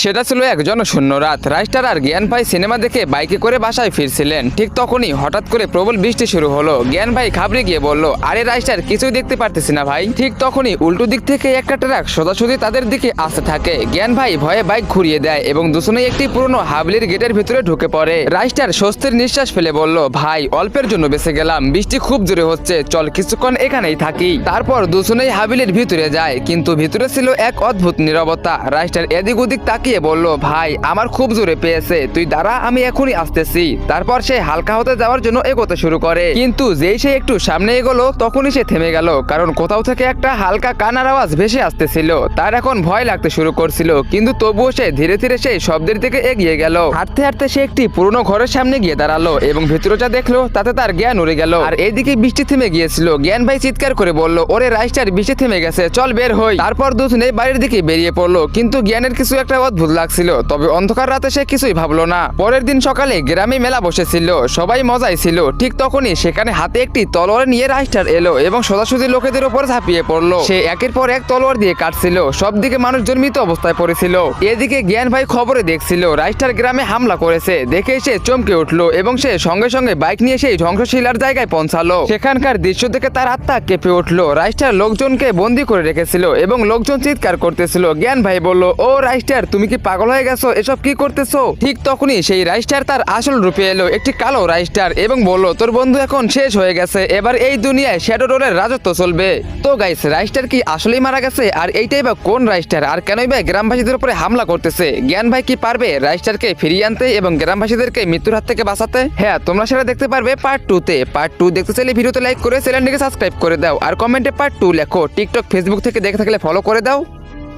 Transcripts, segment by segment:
সেটা ছিল এক জনশূন্য রাত। রাইস্টার আর জ্ঞান ভাই সিনেমা দেখে বাইকে করে বাসায় ফিরছিলেন। ঠিক তখনই হঠাৎ করে প্রবল বৃষ্টি শুরু হলো। জ্ঞান ভাই ঘাবড়ে গিয়ে বলল, আরে রাইস্টার, কিছুই দেখতে পারতেছি না ভাই। ঠিক তখনই উল্টো দিক থেকে একটা ট্রাক সোজাসুজি তাদের দিকে আসতে থাকে। জ্ঞান ভাই ভয়ে বাইক ঘুরিয়ে দেয় এবং দুজনেই একটি পুরনো হাবলির গেটের ভিতরে ঢুকে পড়ে। রাইস্টার স্বস্তির নিঃশ্বাস ফেলে বলল, ভাই অল্পের জন্য বেঁচে গেলাম, বৃষ্টি খুব জোরে হচ্ছে, চল কিছুক্ষণ এখানেই থাকি। তারপর দুজনেই হাবিলের ভিতরে যায়, কিন্তু ভিতরে ছিল এক অদ্ভুত নীরবতা। রাইস্টার এদিক ওদিক তাকিয়ে বলল, ভাই আমার খুব জোরে পেয়েছে, তুই দাঁড়া, আমি এখনই আসতেছি। তারপর সে হালকা হতে যাওয়ার জন্য এগোতে শুরু করে, কিন্তু যেই সে একটু সামনে এগোলো তখনই সে থেমে গেল, কারণ কোথাও থেকে একটা হালকা কান্নার আওয়াজ ভেসে আসতেছিল। তার এখন ভয় লাগতে শুরু করছিল, কিন্তু তবুও সে ধীরে ধীরে সেই শব্দের দিকে এগিয়ে গেল। হাঁটতে হাঁটতে সে একটি পুরনো ঘরের সামনে গিয়ে দাঁড়ালো এবং ভিতরে যা দেখলো তাতে তার জ্ঞান উড়ে গেল। আর এইদিকে বৃষ্টি থেমে গিয়েছিল। জ্ঞান ভাই চিৎকার করে বলল, ওরে রাইস্টার, বৃষ্টি থেমে গেছে, চল বের হই। তারপর দুজনে বাড়ির দিকে বেরিয়ে পড়লো, কিন্তু জ্ঞানের কিছু একটা অদ্ভুত লাগছিল। তবে অন্ধকার রাতে সে কিছুই ভাবলো না। পরের দিন সকালে গ্রামে মেলা বসেছিল, সবাই মজাই ছিল। ঠিক তখনই সেখানে হাতে একটি তলোয়ার নিয়ে রাইস্টার এলো এবং সোজাসুজি লোকেদের উপর ঝাঁপিয়ে পড়লো। সে একের পর এক তলোয়ার দিয়ে কাটছিল, সব দিকে মানুষজন মৃত অবস্থায় পড়েছিল। এদিকে জ্ঞান ভাই খবরে দেখছিল রাইস্টার গ্রামে হামলা করেছে। দেখে সে চমকে উঠলো এবং সে সঙ্গে সঙ্গে বাইক নিয়ে সেই ধ্বংসশীলার জায়গায় পৌঁছালো। সেখানকার দৃশ্য দেখে তার আত্মা কেঁপে উঠলো। রাইস্টার লোকজনকে বন্দি করে রেখেছিল এবং লোকজন চিৎকার করতেছিল। জ্ঞান ভাই বলল, ও রাইস্টার, তুমি কি পাগল হয়ে গেছো? এসব কি করতেছো? ঠিক তখনই সেই রাইস্টার তার আসল রূপে এলো, একটি কালো রাইস্টার, এবং বলল, তোর বন্ধু এখন শেষ হয়ে গেছে, এবার এই দুনিয়ায় শ্যাডো রোলের রাজত্ব চলবে। তো গাইস, রাইস্টার কি আসলেই মারা গেছে? আর এইটাই বা কোন রাইস্টার? আর কেনই বা গ্রামবাসীদের উপরে হামলা করতেছে? জ্ঞান ভাই কি পারবে রাইস্টারকে ফিরিয়ে আনতে এবং গ্রামবাসীদেরকে মৃত্যুর হাত থেকে বাঁচাতে? হ্যাঁ, তোমরা সেটা দেখতে পারবে পার্ট 2 তে। পার্ট 2 দেখতে চাইলে ভিডিওতে লাইক করে চ্যানেলটিকে সাবস্ক্রাইব করে দাও আর কমেন্টে পার্ট 2 লেখো। টিকটক ফেসবুক থেকে দেখে থাকলে ফলো করে দাও।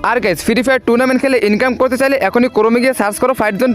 আর গাইস, ফ্রি ফায়ার টুর্নামেন্ট খেলে ইনকাম করতে চাইলে এখনই ক্রোমে গিয়ে সার্চ করো ফাইট জোন